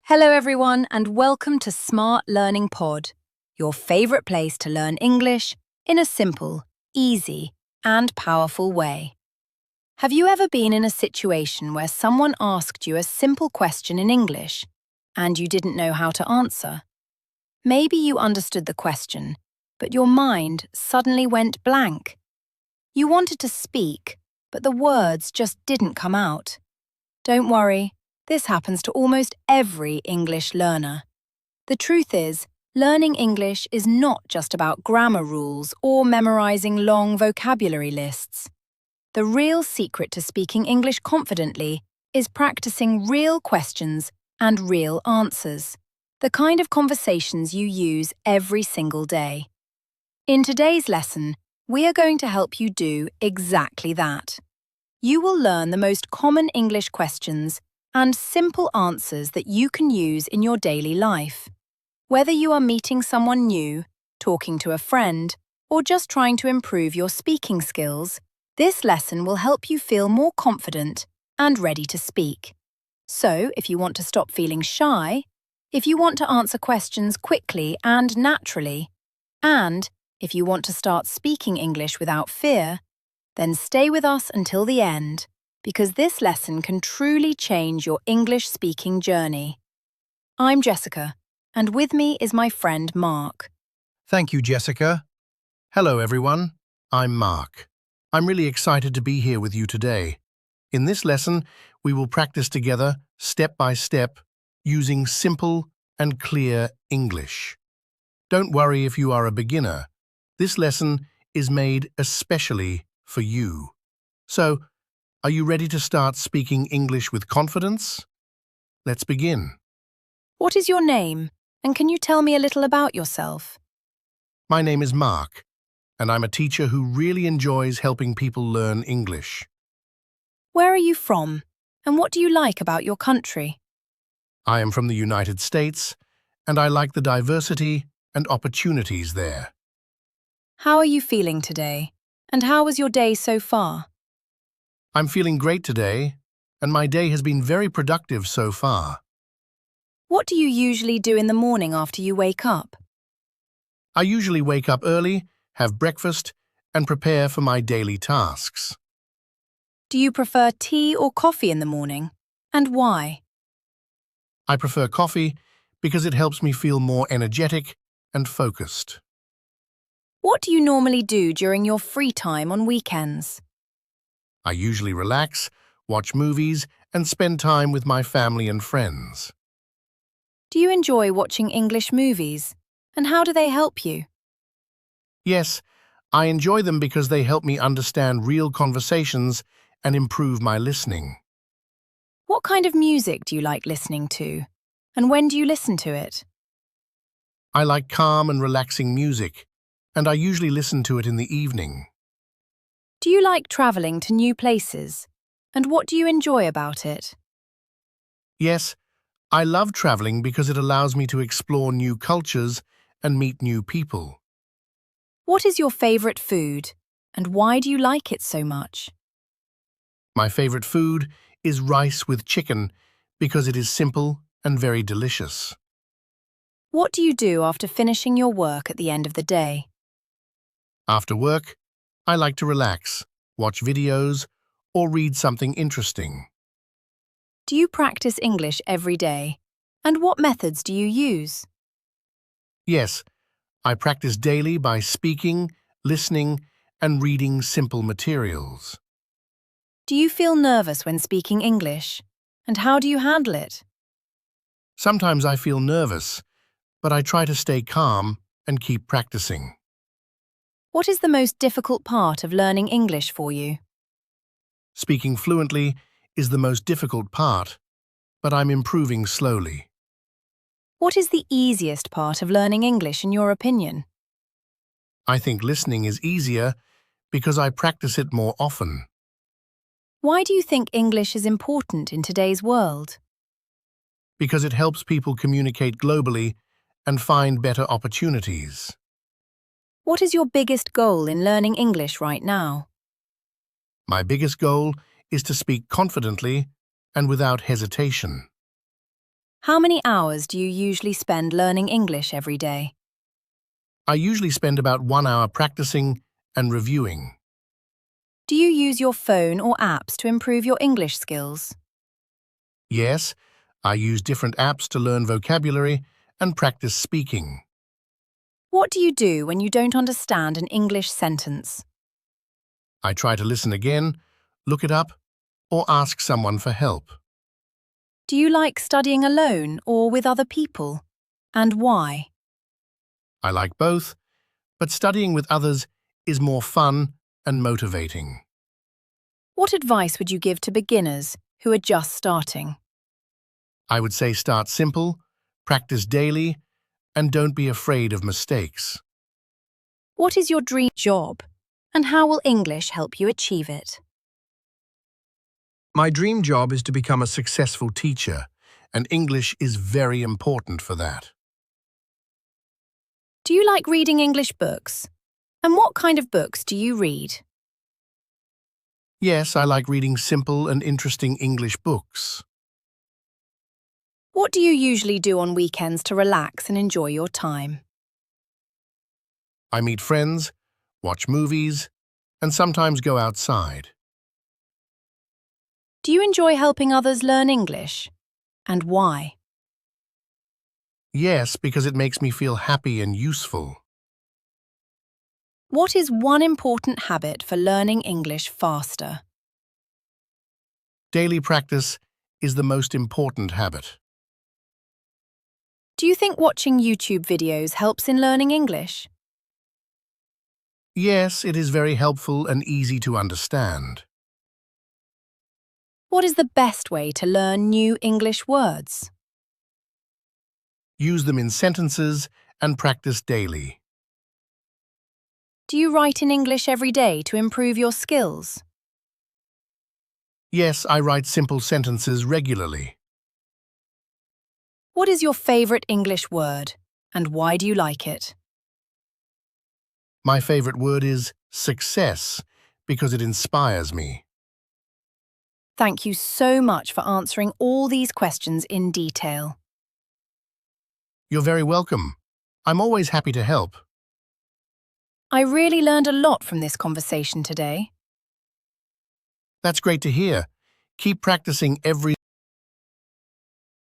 Hello everyone and welcome to Smart Learning Pod, your favorite place to learn English in a simple, easy and powerful way. Have you ever been in a situation where someone asked you a simple question in English and you didn't know how to answer? Maybe you understood the question, but your mind suddenly went blank. You wanted to speak, but the words just didn't come out. Don't worry. This happens to almost every English learner. The truth is, learning English is not just about grammar rules or memorizing long vocabulary lists. The real secret to speaking English confidently is practicing real questions and real answers, the kind of conversations you use every single day. In today's lesson, we are going to help you do exactly that. You will learn the most common English questions and simple answers that you can use in your daily life. Whether you are meeting someone new, talking to a friend, or just trying to improve your speaking skills, this lesson will help you feel more confident and ready to speak. So, if you want to stop feeling shy, if you want to answer questions quickly and naturally, and if you want to start speaking English without fear, then stay with us until the end, because this lesson can truly change your English-speaking journey. I'm Jessica, and with me is my friend Mark. Thank you, Jessica. Hello, everyone. I'm Mark. I'm really excited to be here with you today. In this lesson, we will practice together, step by step, using simple and clear English. Don't worry if you are a beginner. This lesson is made especially for you. So, are you ready to start speaking English with confidence? Let's begin. What is your name, and can you tell me a little about yourself? My name is Mark, and I'm a teacher who really enjoys helping people learn English. Where are you from, and what do you like about your country? I am from the United States, and I like the diversity and opportunities there. How are you feeling today, and how was your day so far? I'm feeling great today, and my day has been very productive so far. What do you usually do in the morning after you wake up? I usually wake up early, have breakfast, and prepare for my daily tasks. Do you prefer tea or coffee in the morning, and why? I prefer coffee because it helps me feel more energetic and focused. What do you normally do during your free time on weekends? I usually relax, watch movies, and spend time with my family and friends. Do you enjoy watching English movies, and how do they help you? Yes, I enjoy them because they help me understand real conversations and improve my listening. What kind of music do you like listening to, and when do you listen to it? I like calm and relaxing music, and I usually listen to it in the evening. Do you like traveling to new places, and what do you enjoy about it? Yes, I love traveling because it allows me to explore new cultures and meet new people. What is your favorite food, and why do you like it so much? My favorite food is rice with chicken because it is simple and very delicious. What do you do after finishing your work at the end of the day? After work, I like to relax, watch videos, or read something interesting. Do you practice English every day, and what methods do you use? Yes, I practice daily by speaking, listening, and reading simple materials. Do you feel nervous when speaking English, and how do you handle it? Sometimes I feel nervous, but I try to stay calm and keep practicing. What is the most difficult part of learning English for you? Speaking fluently is the most difficult part, but I'm improving slowly. What is the easiest part of learning English in your opinion? I think listening is easier because I practice it more often. Why do you think English is important in today's world? Because it helps people communicate globally and find better opportunities. What is your biggest goal in learning English right now? My biggest goal is to speak confidently and without hesitation. How many hours do you usually spend learning English every day? I usually spend about 1 hour practicing and reviewing. Do you use your phone or apps to improve your English skills? Yes, I use different apps to learn vocabulary and practice speaking. What do you do when you don't understand an English sentence? I try to listen again, look it up, or ask someone for help. Do you like studying alone or with other people? And why? I like both, but studying with others is more fun and motivating. What advice would you give to beginners who are just starting? I would say start simple, practice daily, and don't be afraid of mistakes. What is your dream job? And how will English help you achieve it? My dream job is to become a successful teacher, and English is very important for that. Do you like reading English books? And what kind of books do you read? Yes, I like reading simple and interesting English books. What do you usually do on weekends to relax and enjoy your time? I meet friends, watch movies, and sometimes go outside. Do you enjoy helping others learn English? And why? Yes, because it makes me feel happy and useful. What is one important habit for learning English faster? Daily practice is the most important habit. Do you think watching YouTube videos helps in learning English? Yes, it is very helpful and easy to understand. What is the best way to learn new English words? Use them in sentences and practice daily. Do you write in English every day to improve your skills? Yes, I write simple sentences regularly. What is your favourite English word, and why do you like it? My favorite word is success because it inspires me. Thank you so much for answering all these questions in detail. You're very welcome. I'm always happy to help. I really learned a lot from this conversation today. That's great to hear. Keep practicing every